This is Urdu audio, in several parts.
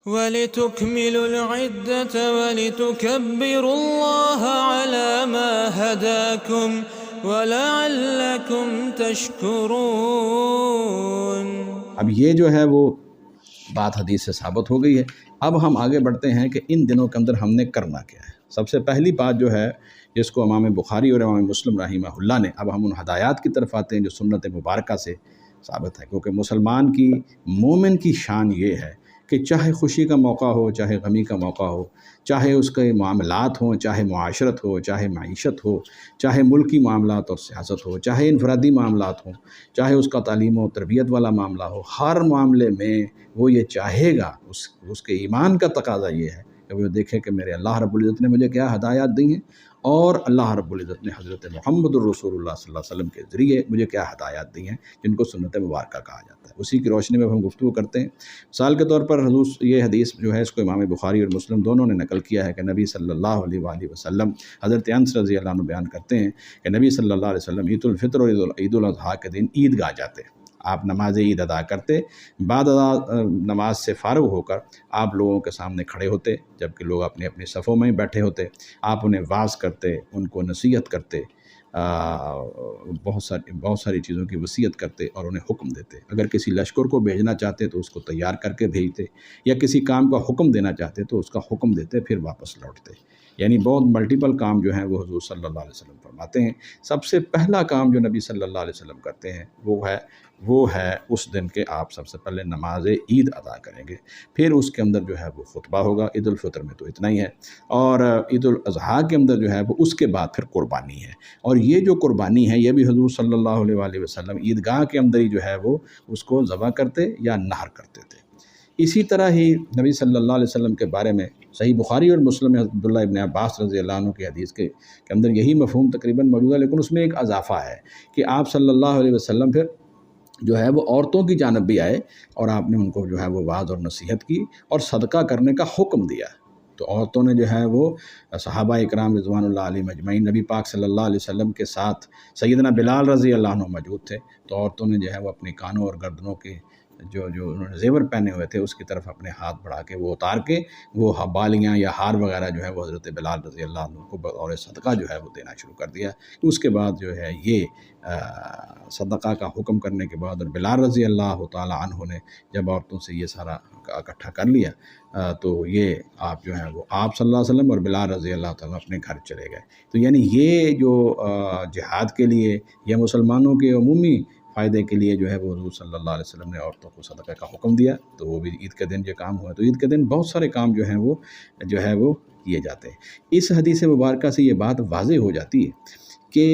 وَلِتُكْمِلُوا الْعِدَّةَ وَلِتُكَبِّرُوا اللَّهَ عَلَى مَا هَدَاكُمْ وَلَعَلَّكُمْ تَشْكُرُونَ۔ اب یہ جو ہے وہ بات حدیث سے ثابت ہو گئی ہے۔ اب ہم آگے بڑھتے ہیں کہ ان دنوں کے اندر ہم نے کرنا کیا ہے۔ سب سے پہلی بات جو ہے جس کو امام بخاری اور امام مسلم رحمہ اللہ نے، اب ہم ان ہدایات کی طرف آتے ہیں جو سنت مبارکہ سے ثابت ہے، کیونکہ مسلمان کی، مومن کی شان یہ ہے کہ چاہے خوشی کا موقع ہو، چاہے غمی کا موقع ہو، چاہے اس کے معاملات ہوں، چاہے معاشرت ہو، چاہے معیشت ہو، چاہے ملکی معاملات اور سیاست ہو، چاہے انفرادی معاملات ہوں، چاہے اس کا تعلیم و تربیت والا معاملہ ہو، ہر معاملے میں وہ یہ چاہے گا، اس کے ایمان کا تقاضا یہ ہے کہ وہ دیکھے کہ میرے اللہ رب العزت نے مجھے کیا ہدایات دی ہیں، اور اللہ رب العزت نے حضرت محمد الرسول اللہ صلی اللہ علیہ وسلم کے ذریعے مجھے کیا ہدایات دی ہیں، جن کو سنت مبارکہ کہا جاتا ہے۔ اسی کی روشنی میں ہم گفتگو کرتے ہیں۔ مثال کے طور پر حضور یہ حدیث جو ہے اس کو امام بخاری اور مسلم دونوں نے نقل کیا ہے کہ نبی صلی اللہ علیہ وآلہ وسلم، حضرت انس رضی اللہ عنہ بیان کرتے ہیں کہ نبی صلی اللہ علیہ وسلم عید الفطر اور عید الاضحیٰ کے دن عیدگاہ جاتے، آپ نماز عید ادا کرتے، بعد نماز سے فارغ ہو کر آپ لوگوں کے سامنے کھڑے ہوتے، جبکہ لوگ اپنی اپنی صفوں میں بیٹھے ہوتے، آپ انہیں واعظ کرتے، ان کو نصیحت کرتے، بہت ساری چیزوں کی وصیت کرتے اور انہیں حکم دیتے۔ اگر کسی لشکر کو بھیجنا چاہتے تو اس کو تیار کر کے بھیجتے، یا کسی کام کا حکم دینا چاہتے تو اس کا حکم دیتے، پھر واپس لوٹتے۔ یعنی بہت ملٹیپل کام جو ہیں وہ حضور صلی اللہ علیہ وسلم فرماتے ہیں۔ سب سے پہلا کام جو نبی صلی اللہ علیہ وسلم کرتے ہیں وہ ہے اس دن کے آپ سب سے پہلے نماز عید ادا کریں گے، پھر اس کے اندر جو ہے وہ خطبہ ہوگا۔ عید الفطر میں تو اتنا ہی ہے، اور عید الاضحیٰ کے اندر جو ہے وہ اس کے بعد پھر قربانی ہے، اور یہ جو قربانی ہے یہ بھی حضور صلی اللہ علیہ وآلہ وسلم عیدگاہ کے اندر ہی جو ہے وہ اس کو ذبح کرتے یا نحر کرتے تھے۔ اسی طرح ہی نبی صلی اللہ علیہ وسلم کے بارے میں صحیح بخاری اور مسلم میں عبداللہ ابن عباس رضی اللہ عنہ کی حدیث کے اندر یہی مفہوم تقریباً موجود ہے، لیکن اس میں ایک اضافہ ہے کہ آپ صلی اللہ علیہ وسلم پھر جو ہے وہ عورتوں کی جانب بھی آئے، اور آپ نے ان کو جو ہے وہ وعظ اور نصیحت کی اور صدقہ کرنے کا حکم دیا۔ تو عورتوں نے جو ہے وہ صحابہ اکرام رضوان اللہ علیہم اجمعین، نبی پاک صلی اللہ علیہ وسلم کے ساتھ سیدنا بلال رضی اللہ عنہ موجود تھے، تو عورتوں نے جو ہے وہ اپنی کانوں اور گردنوں کے جو انہوں نے زیور پہنے ہوئے تھے اس کی طرف اپنے ہاتھ بڑھا کے وہ اتار کے وہ بالیاں یا ہار وغیرہ جو ہے وہ حضرت بلال رضی اللہ عنہ کو بطور صدقہ جو ہے وہ دینا شروع کر دیا۔ اس کے بعد جو ہے یہ صدقہ کا حکم کرنے کے بعد، اور بلال رضی اللہ تعالی عنہ نے جب عورتوں سے یہ سارا اکٹھا کر لیا، تو یہ آپ جو ہیں وہ آپ صلی اللہ علیہ وسلم اور بلال رضی اللہ تعالیٰ اپنے گھر چلے گئے۔ تو یعنی یہ جو جہاد کے لیے یا مسلمانوں کے عمومی فائدے کے لیے جو ہے وہ حضور صلی اللہ علیہ وسلم نے عورتوں کو صدقہ کا حکم دیا، تو وہ بھی عید کے دن جو کام ہوا، تو عید کے دن بہت سارے کام جو ہیں وہ کیے جاتے ہیں۔ اس حدیث مبارکہ سے یہ بات واضح ہو جاتی ہے کہ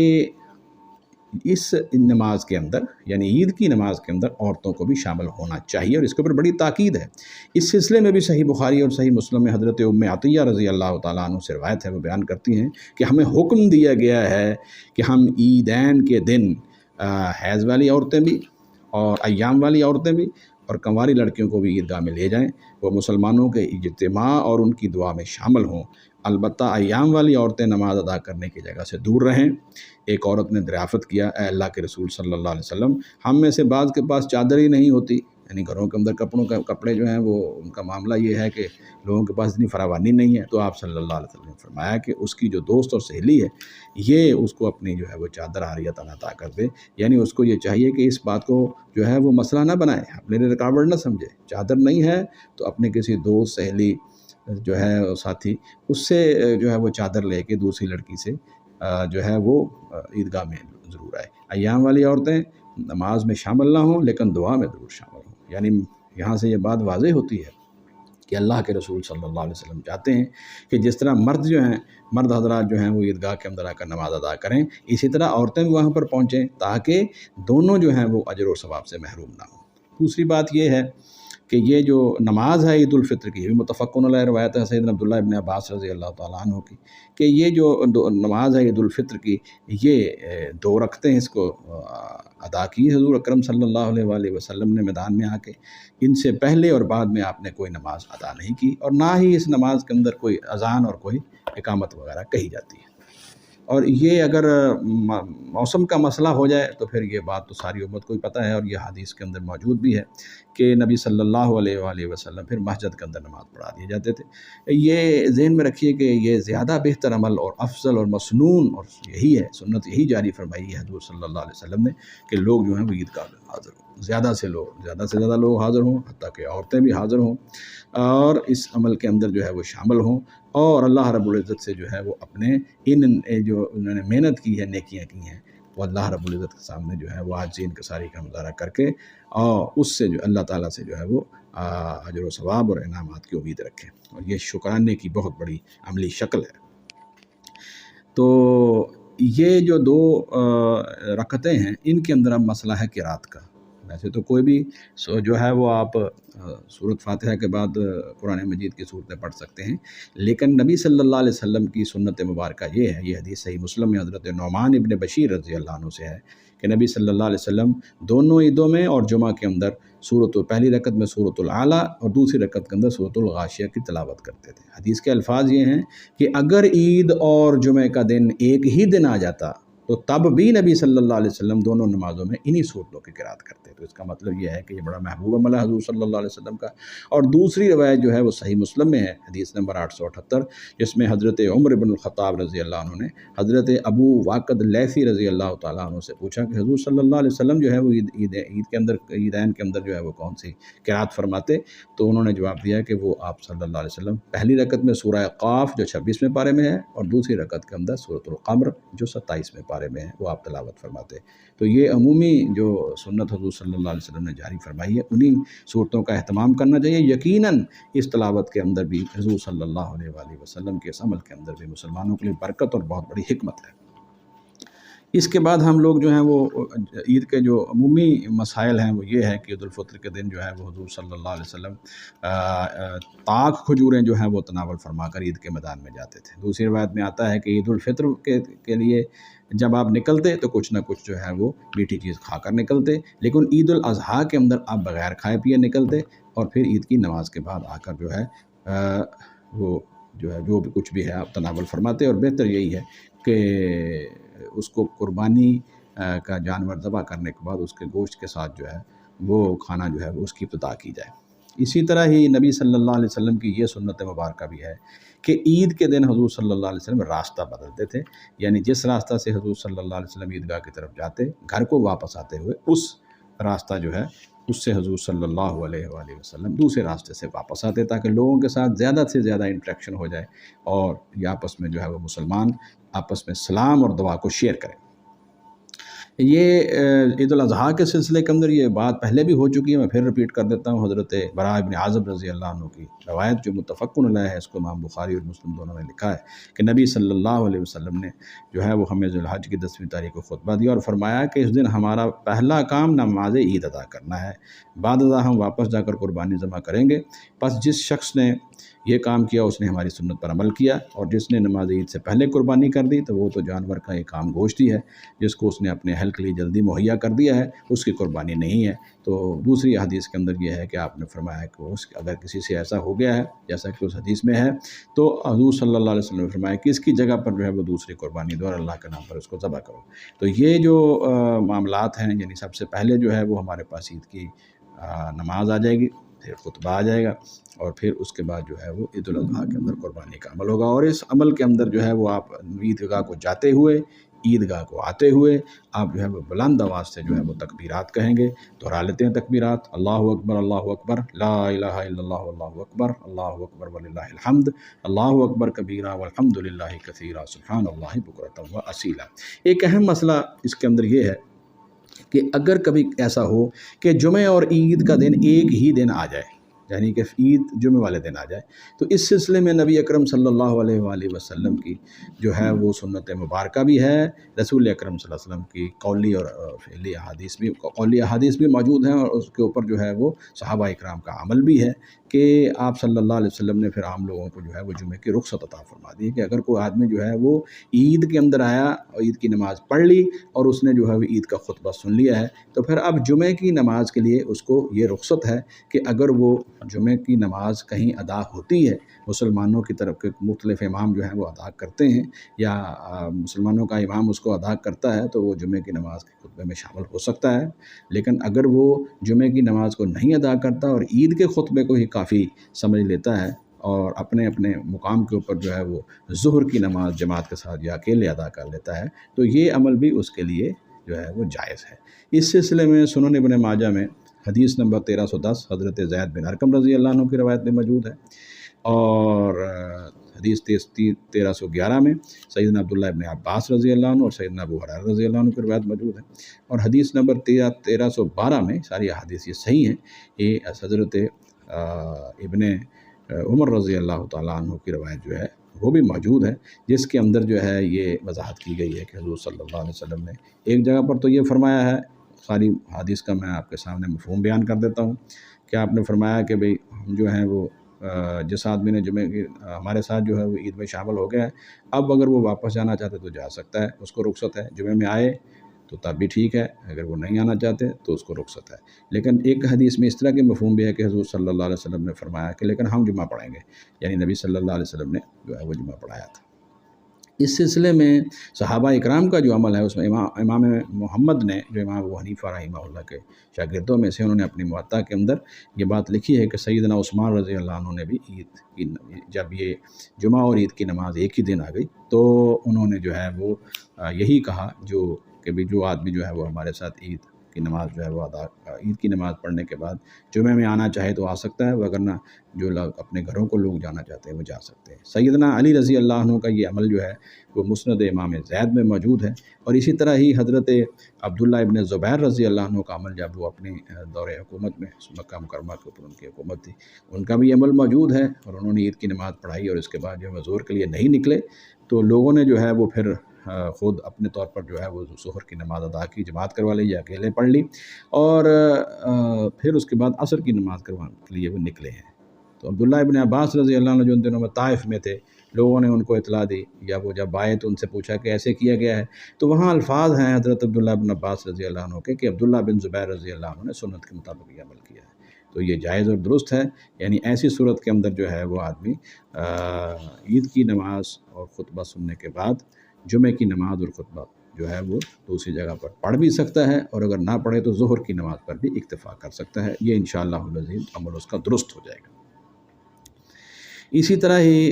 اس نماز کے اندر، یعنی عید کی نماز کے اندر عورتوں کو بھی شامل ہونا چاہیے، اور اس کے اوپر بڑی تاکید ہے۔ اس سلسلے میں بھی صحیح بخاری اور صحیح مسلم میں حضرت ام عطیہ رضی اللہ تعالیٰ عنہ سے روایت ہے، وہ بیان کرتی ہیں کہ ہمیں حکم دیا گیا ہے کہ ہم عیدین کے دن حیض والی عورتیں بھی اور ایام والی عورتیں بھی اور کنواری لڑکیوں کو بھی عیدگاہ میں لے جائیں، وہ مسلمانوں کے اجتماع اور ان کی دعا میں شامل ہوں۔ البتہ ایام والی عورتیں نماز ادا کرنے کی جگہ سے دور رہیں۔ ایک عورت نے دریافت کیا، اے اللہ کے رسول صلی اللہ علیہ وسلم، ہم میں سے بعض کے پاس چادر ہی نہیں ہوتی، یعنی گھروں کے اندر کپڑے جو ہیں وہ ان کا معاملہ یہ ہے کہ لوگوں کے پاس اتنی فراوانی نہیں ہے، تو آپ صلی اللہ علیہ وسلم نے فرمایا کہ اس کی جو دوست اور سہیلی ہے یہ اس کو اپنی جو ہے وہ چادر عاریۃ عطا کر دے، یعنی اس کو یہ چاہیے کہ اس بات کو جو ہے وہ مسئلہ نہ بنائے، اپنے لیے رکاوٹ نہ سمجھے۔ چادر نہیں ہے تو اپنے کسی دوست، سہیلی جو ہے ساتھی، اس سے جو ہے وہ چادر لے کے دوسری لڑکی سے جو ہے وہ عیدگاہ میں ضرور آئے۔ ایام والی عورتیں نماز میں شامل نہ ہوں لیکن دعا میں ضرور شامل ہوں۔ یعنی یہاں سے یہ بات واضح ہوتی ہے کہ اللہ کے رسول صلی اللہ علیہ وسلم چاہتے ہیں کہ جس طرح مرد حضرات جو ہیں وہ عیدگاہ کے اندر آ کر نماز ادا کریں، اسی طرح عورتیں بھی وہاں پر پہنچیں تاکہ دونوں جو ہیں وہ اجر و ثواب سے محروم نہ ہوں۔ دوسری بات یہ ہے کہ یہ جو نماز ہے عید الفطر کی، یہ بھی متفقون علیہ روایت ہے سیدنا عبداللہ ابن عباس رضی اللہ تعالیٰ عنہ کی، کہ یہ جو نماز ہے عید الفطر کی، یہ 2 رکعتیں اس کو ادا کی حضور اکرم صلی اللہ علیہ وآلہ وسلم نے میدان میں آ کے۔ ان سے پہلے اور بعد میں آپ نے کوئی نماز ادا نہیں کی، اور نہ ہی اس نماز کے اندر کوئی اذان اور کوئی اقامت وغیرہ کہی جاتی ہے۔ اور یہ اگر موسم کا مسئلہ ہو جائے تو پھر یہ بات تو ساری امت کو ہی پتہ ہے، اور یہ حدیث کے اندر موجود بھی ہے کہ نبی صلی اللہ علیہ وآلہ وسلم پھر مسجد کے اندر نماز پڑھا دیے جاتے تھے۔ یہ ذہن میں رکھیے کہ یہ زیادہ بہتر عمل اور افضل اور مسنون اور یہی ہے، سنت یہی جاری فرمائی ہے حضور صلی اللہ علیہ وسلم نے کہ لوگ جو ہیں وہ عیدگاہ میں حاضر ہوں، زیادہ سے زیادہ لوگ حاضر ہوں، حتیٰ کہ عورتیں بھی حاضر ہوں، اور اس عمل کے اندر جو ہے وہ شامل ہوں، اور اللہ رب العزت سے جو ہے وہ اپنے جو انہوں نے محنت کی ہے، نیکیاں کی ہیں، وہ اللہ رب العزت کے سامنے جو ہے وہ عاجزی انکساری کا مظاہرہ کر کے اور اس سے جو اللہ تعالیٰ سے جو ہے وہ اجر و ثواب اور انعامات کی امید رکھیں، اور یہ شکرانے کی بہت بڑی عملی شکل ہے۔ تو یہ جو 2 رکعتیں ہیں، ان کے اندر اب مسئلہ ہے قرات کا۔ ویسے تو کوئی بھی جو ہے وہ آپ سورۃ فاتحہ کے بعد قرآن مجید کی صورتیں پڑھ سکتے ہیں، لیکن نبی صلی اللہ علیہ وسلم کی سنت مبارکہ یہ ہے، یہ حدیث صحیح مسلم میں حضرت نعمان ابن بشیر رضی اللہ عنہ سے ہے کہ نبی صلی اللہ علیہ وسلم دونوں عیدوں میں اور جمعہ کے اندر پہلی رکعت میں سورۃ الاعلیٰ اور دوسری رکعت کے اندر سورۃ الغاشیہ کی تلاوت کرتے تھے۔ حدیث کے الفاظ یہ ہیں کہ اگر عید اور جمعہ کا دن ایک ہی دن آ جاتا تو تب بھی نبی صلی اللہ علیہ وسلم دونوں نمازوں میں انہی صورتوں کی قرات کرتے۔ تو اس کا مطلب یہ ہے کہ یہ بڑا محبوب عمل ہے حضور صلی اللہ علیہ وسلم کا۔ اور دوسری روایت جو ہے وہ صحیح مسلم میں ہے، حدیث نمبر 878، جس میں حضرت عمر بن الخطاب رضی اللہ عنہ نے حضرت ابو واقد لیثی رضی اللہ تعالیٰ عنہ سے پوچھا کہ حضور صلی اللہ علیہ وسلم جو ہے وہ عید کے اندر، عیدین کے اندر جو ہے وہ کون سی قرات فرماتے؟ تو انہوں نے جواب دیا کہ وہ آپ صلی اللہ علیہ وسلم پہلی رکعت میں سورہ قاف جو 26ویں پارے میں ہے، اور دوسری رکعت کے اندر سورۃ القمر جو 27ویں پارے میں ہے، وہ آپ تلاوت فرماتے۔ تو یہ عمومی جو سنت حضور صلی اللہ علیہ وسلم نے جاری فرمائی ہے، انہی صورتوں کا اہتمام کرنا چاہیے۔ یقیناً اس تلاوت کے اندر بھی حضور صلی اللہ علیہ وآلہ وسلم کے اس عمل کے اندر بھی مسلمانوں کے لیے برکت اور بہت بڑی حکمت ہے۔ اس کے بعد ہم لوگ جو ہیں وہ عید کے جو عمومی مسائل ہیں وہ یہ ہے کہ عید الفطر کے دن جو ہے وہ حضور صلی اللہ علیہ وسلم طاق کھجوریں جو ہیں وہ تناول فرما کر عید کے میدان میں جاتے تھے۔ دوسری روایت میں آتا ہے کہ عید الفطر کے لیے جب آپ نکلتے تو کچھ نہ کچھ جو ہے وہ میٹھی چیز کھا کر نکلتے، لیکن عید الاضحیٰ کے اندر آپ بغیر کھائے پیے نکلتے، اور پھر عید کی نماز کے بعد آ کر جو ہے وہ جو ہے جو بھی کچھ بھی ہے آپ تناول فرماتے، اور بہتر یہی ہے کہ اس کو قربانی کا جانور ذبح کرنے کے بعد اس کے گوشت کے ساتھ جو ہے وہ کھانا جو ہے وہ اس کی ابتدا کی جائے۔ اسی طرح ہی نبی صلی اللہ علیہ وسلم کی یہ سنت مبارکہ بھی ہے کہ عید کے دن حضور صلی اللہ علیہ وسلم راستہ بدلتے تھے، یعنی جس راستہ سے حضور صلی اللہ علیہ وسلم عیدگاہ کی طرف جاتے، گھر کو واپس آتے ہوئے اس راستہ جو ہے اس سے حضور صلی اللہ علیہ وآلہ وسلم دوسرے راستے سے واپس آتے، تاکہ لوگوں کے ساتھ زیادہ سے زیادہ انٹریکشن ہو جائے، اور یہ آپس میں جو ہے وہ مسلمان آپس میں سلام اور دعا کو شیئر کریں۔ یہ عید الاضحیٰ کے سلسلے کے اندر یہ بات پہلے بھی ہو چکی ہے، میں پھر رپیٹ کر دیتا ہوں۔ حضرت براء بن عازب رضی اللہ عنہ کی روایت جو متفق علیہ ہے، اس کو امام بخاری اور مسلم دونوں نے لکھا ہے کہ نبی صلی اللہ علیہ وسلم نے جو ہے وہ ہمیں ذی الحج کی 10ویں تاریخ کو خطبہ دیا اور فرمایا کہ اس دن ہمارا پہلا کام نماز عید ادا کرنا ہے، بعد ازاں ہم واپس جا کر قربانی ذبح کریں گے۔ پس جس شخص نے یہ کام کیا اس نے ہماری سنت پر عمل کیا، اور جس نے نماز عید سے پہلے قربانی کر دی تو وہ تو جانور کا ایک عام گوشت ہی ہے، جس کو اس نے اپنے اہل کے لیے جلدی مہیا کر دیا ہے، اس کی قربانی نہیں ہے۔ تو دوسری حدیث کے اندر یہ ہے کہ آپ نے فرمایا کہ اگر کسی سے ایسا ہو گیا ہے جیسا کہ اس حدیث میں ہے، تو حضور صلی اللہ علیہ وسلم نے فرمایا کہ اس کی جگہ پر جو ہے وہ دوسری قربانی دو اور اللہ کے نام پر اس کو ذبح کرو۔ تو یہ جو معاملات ہیں، یعنی سب سے پہلے جو ہے وہ ہمارے پاس عید کی نماز آ جائے گی، پھر خطبہ آ جائے گا، اور پھر اس کے بعد جو ہے وہ عید الاضحیٰ کے اندر قربانی کا عمل ہوگا۔ اور اس عمل کے اندر جو ہے وہ آپ عیدگاہ کو جاتے ہوئے، عیدگاہ کو آتے ہوئے آپ جو ہے وہ بلند آواز سے جو ہے وہ تکبیرات کہیں گے، دہرا لیتے ہیں تکبیرات، اللہ اکبر لا الہ الا اللہ اللہ اکبر وللہ الحمد، اللہ اکبر کبیرہ والحمد للہ کثیرہ سبحان اللہ بکرۃ و اصیلا۔ ایک اہم مسئلہ اس کے اندر یہ ہے کہ اگر کبھی ایسا ہو کہ جمعہ اور عید کا دن ایک ہی دن آ جائے، یعنی کہ عید جمعہ والے دن آ جائے، تو اس سلسلے میں نبی اکرم صلی اللہ علیہ وآلہ وسلم کی جو ہے وہ سنت مبارکہ بھی ہے، رسول اکرم صلی اللہ علیہ وسلم کی قولی اور فعلی احادیث بھی موجود ہیں، اور اس کے اوپر جو ہے وہ صحابہ اکرام کا عمل بھی ہے کہ آپ صلی اللہ علیہ وسلم نے پھر عام لوگوں کو جو ہے وہ جمعے کی رخصت عطا فرما دی کہ اگر کوئی آدمی جو ہے وہ عید کے اندر آیا اور عید کی نماز پڑھ لی اور اس نے جو ہے وہ عید کا خطبہ سن لیا ہے تو پھر اب جمعے کی نماز کے لیے اس کو یہ رخصت ہے کہ اگر وہ جمعے کی نماز کہیں ادا ہوتی ہے، مسلمانوں کی طرف کے مختلف امام جو ہیں وہ ادا کرتے ہیں یا مسلمانوں کا امام اس کو ادا کرتا ہے تو وہ جمعے کی نماز کے خطبے میں شامل ہو سکتا ہے۔ لیکن اگر وہ جمعے کی نماز کو نہیں ادا کرتا اور عید کے خطبے کو ہی کافی سمجھ لیتا ہے اور اپنے اپنے مقام کے اوپر جو ہے وہ ظہر کی نماز جماعت کے ساتھ یا اکیلے ادا کر لیتا ہے تو یہ عمل بھی اس کے لیے جو ہے وہ جائز ہے۔ اس سلسلے میں سنن ابن ماجہ میں حدیث نمبر 1310 حضرت زید بن ارقم رضی اللہ عنہ کی روایت میں موجود ہے، اور حدیث 1311 میں سیدنا عبداللہ ابن عباس رضی اللہ عنہ اور سیدنا ابو ہریرہ رضی اللہ عنہ کی روایت موجود ہے، اور حدیث نمبر 1312 میں ساری احادیث یہ صحیح ہیں، یہ حضرت ابن عمر رضی اللہ تعالیٰ عنہ کی روایت جو ہے وہ بھی موجود ہے، جس کے اندر جو ہے یہ وضاحت کی گئی ہے کہ حضور صلی اللہ علیہ وسلم نے ایک جگہ پر تو یہ فرمایا ہے، ساری حدیث کا میں آپ کے سامنے مفہوم بیان کر دیتا ہوں کہ آپ نے فرمایا کہ بھئی ہم جو ہیں وہ جس آدمی نے جمعے کی ہمارے ساتھ جو ہے وہ عید میں شامل ہو گیا ہے، اب اگر وہ واپس جانا چاہتے تو جا سکتا ہے، اس کو رخصت ہے، جمعے میں آئے تو تب بھی ٹھیک ہے، اگر وہ نہیں آنا چاہتے تو اس کو رخصت ہے۔ لیکن ایک حدیث میں اس طرح کے مفہوم بھی ہے کہ حضور صلی اللہ علیہ وسلم نے فرمایا کہ لیکن ہم جمعہ پڑھیں گے، یعنی نبی صلی اللہ علیہ وسلم نے جو ہے وہ جمعہ پڑھایا تھا۔ اس سلسلے میں صحابہ اکرام کا جو عمل ہے اس میں امام محمد نے جو امام ابو حنیفہ رحمہ اللہ کے شاگردوں میں سے انہوں نے اپنی موطا کے اندر یہ بات لکھی ہے کہ سیدنا عثمان رضی اللہ عنہ نے بھی عید کی جب یہ جمعہ اور عید کی نماز ایک ہی دن آ گئی تو انہوں نے جو ہے وہ یہی کہا کہ بھی جو آدمی جو ہے وہ ہمارے ساتھ عید کی نماز جو ہے وہ عید کی نماز پڑھنے کے بعد جمعے میں آنا چاہے تو آ سکتا ہے، وگرنہ جو لوگ اپنے گھروں کو لوگ جانا چاہتے ہیں وہ جا سکتے ہیں۔ سیدنا علی رضی اللہ عنہ کا یہ عمل جو ہے وہ مسند امام زید میں موجود ہے، اور اسی طرح ہی حضرت عبداللہ ابن زبیر رضی اللہ عنہ کا عمل جب وہ اپنے دور حکومت میں مکہ مکرمہ کے اوپر ان کی حکومت تھی ان کا بھی عمل موجود ہے، اور انہوں نے عید کی نماز پڑھائی اور اس کے بعد جو ہے ظہر کے لیے نہیں نکلے تو لوگوں نے جو ہے وہ پھر خود اپنے طور پر جو ہے وہ ظہر کی نماز ادا کی، جماعت کروا لی یا اکیلے پڑھ لی، اور پھر اس کے بعد عصر کی نماز کروانے کے لیے وہ نکلے ہیں۔ تو عبداللہ ابن عباس رضی اللہ عنہ جو ان دنوں میں طائف میں تھے، لوگوں نے ان کو اطلاع دی یا وہ جب آئے تو ان سے پوچھا کہ ایسے کیا گیا ہے، تو وہاں الفاظ ہیں حضرت عبداللہ ابن عباس رضی اللہ عنہ کے کہ عبداللہ بن زبیر رضی اللہ عنہ نے سنت کے مطابق یہ عمل کیا ہے، تو یہ جائز اور درست ہے۔ یعنی ایسی صورت کے اندر جو ہے وہ آدمی عید کی نماز اور خطبہ سننے کے بعد جمعے کی نماز اور خطبہ جو ہے وہ دوسری جگہ پر پڑھ بھی سکتا ہے، اور اگر نہ پڑھے تو ظہر کی نماز پر بھی اکتفا کر سکتا ہے، یہ انشاءاللہ العزیز عمل اس کا درست ہو جائے گا۔ اسی طرح ہی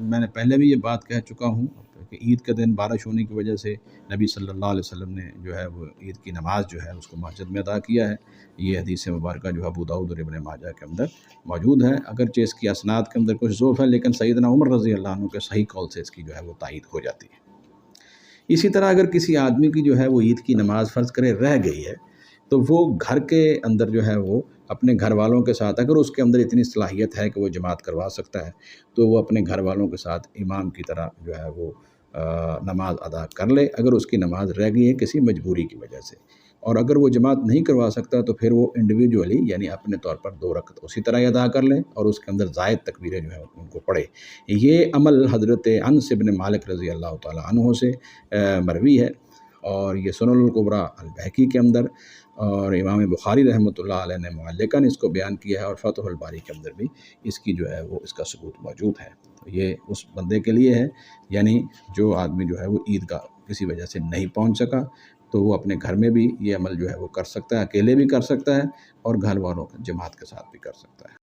میں نے پہلے بھی یہ بات کہہ چکا ہوں کہ عید کے دن بارش ہونے کی وجہ سے نبی صلی اللہ علیہ وسلم نے جو ہے وہ عید کی نماز جو ہے اس کو مسجد میں ادا کیا ہے، یہ حدیث مبارکہ جو ابو داؤد اور ابن ماجہ کے اندر موجود ہے، اگرچہ اس کی اسناد کے اندر کچھ ضعف ہے لیکن سیدنا عمر رضی اللہ عنہ کے صحیح قول سے اس کی جو ہے وہ تائید ہو جاتی ہے۔ اسی طرح اگر کسی آدمی کی جو ہے وہ عید کی نماز فرض کرے رہ گئی ہے تو وہ گھر کے اندر جو ہے وہ اپنے گھر والوں کے ساتھ، اگر اس کے اندر اتنی صلاحیت ہے کہ وہ جماعت کروا سکتا ہے تو وہ اپنے گھر والوں کے ساتھ امام کی طرح جو ہے وہ نماز ادا کر لے اگر اس کی نماز رہ گئی ہے کسی مجبوری کی وجہ سے، اور اگر وہ جماعت نہیں کروا سکتا تو پھر وہ انڈیویجولی یعنی اپنے طور پر 2 رکعت اسی طرح ہی ادا کر لیں اور اس کے اندر زائد تکبیریں جو ہے ان کو پڑھے۔ یہ عمل حضرت انس بن مالک رضی اللہ تعالی عنہ سے مروی ہے، اور یہ سنن الکبریٰ البیہقی کے اندر، اور امام بخاری رحمۃ اللہ علیہ نے معلقاً اس کو بیان کیا ہے، اور فتح الباری کے اندر بھی اس کی جو ہے وہ اس کا ثبوت موجود ہے۔ تو یہ اس بندے کے لیے ہے، یعنی جو آدمی جو ہے وہ عید کا کسی وجہ سے نہیں پہنچ سکا تو وہ اپنے گھر میں بھی یہ عمل جو ہے وہ کر سکتا ہے، اکیلے بھی کر سکتا ہے اور گھر والوں جماعت کے ساتھ بھی کر سکتا ہے۔